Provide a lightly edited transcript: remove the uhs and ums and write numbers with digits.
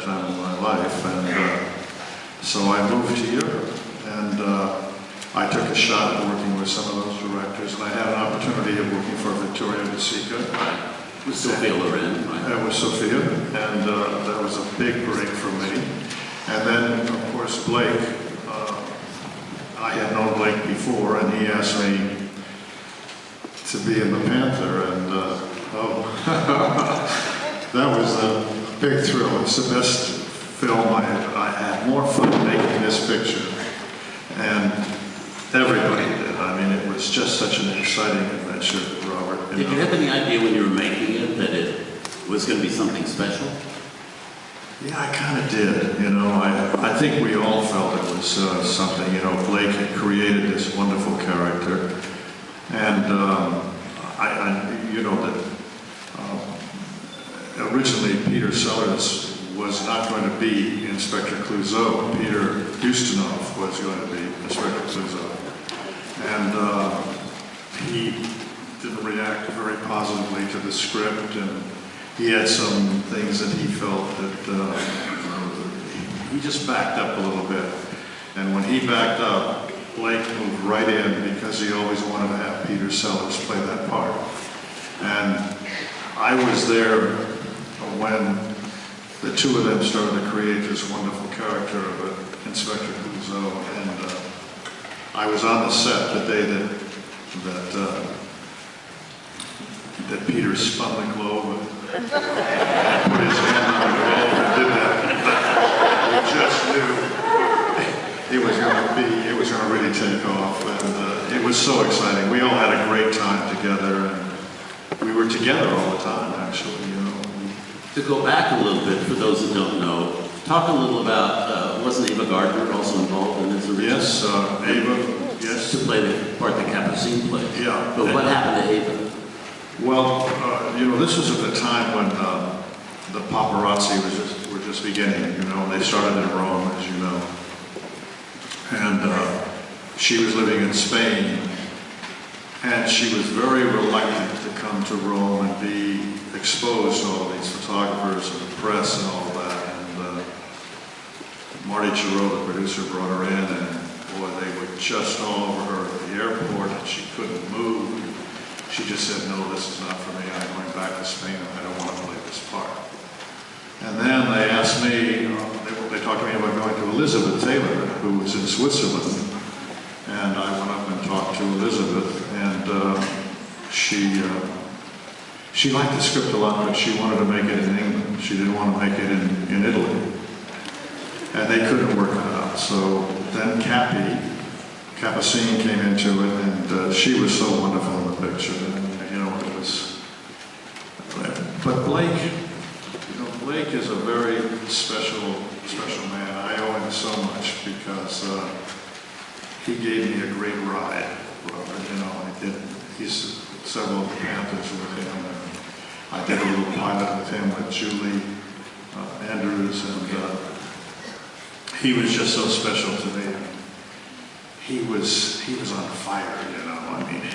time in my life, and so I moved here, and I took a shot at working with some of those directors, and I had an opportunity of working for Victoria De Sica. With Sophia Loren, right? With Sophia, and that was a big break for me. And then, of course, Blake. I had known Blake before, and he asked me to be in the Panther, and that was a big thrill. It's the best film I had more fun making this picture, and everybody did. I mean, it was just such an exciting adventure, Robert. Did you have any idea when you were making it that it was going to be something special? Yeah, I kind of did, you know. I think we all felt it was something, you know. Blake had created this wonderful character, and you know, that originally Peter Sellers was not going to be Inspector Clouseau. Peter Ustinov was going to be Inspector Clouseau, and he didn't react very positively to the script, and he had some things that he felt that he just backed up a little bit. And when he backed up, Blake moved right in because he always wanted to have Peter Sellers play that part. And I was there when the two of them started to create this wonderful character of Inspector Clouseau. And I was on the set the day that Peter spun the globe and put his hand on the globe and did that. We just knew it was going to really take off, and it was so exciting. We all had a great time together, and we were together all the time, actually, you know. To go back a little bit, for those that don't know, talk a little about, wasn't Ava Gardner also involved in this original? Yes, Ava, yes. To play the part that Capucine played. Yeah. But what happened to Ava? Well, you know, this was at the time when the paparazzi were just beginning, you know. They started in Rome, as you know. And she was living in Spain, and she was very reluctant to come to Rome and be exposed to all these photographers and the press and all that. And Marty Giroux, the producer, brought her in, and boy, they were just all over her at the airport, and she couldn't move. She just said, no, this is not for me. I'm going back to Spain, and I don't want to play this part. And then they asked me, they talked to me about going to Elizabeth Taylor, who was in Switzerland. And I went up and talked to Elizabeth, and she liked the script a lot, but she wanted to make it in England. She didn't want to make it in Italy. And they couldn't work that out. So then Capucine came into it, and she was so wonderful in the picture. And, you know, it was. But Blake, you know, Blake is a very special man. I owe him so much because he gave me a great ride, Robert. You know, he's several of the Panthers with him, and I did a little pilot with him with Julie Andrews, and he was just so special to me. He was on fire, you know. I mean.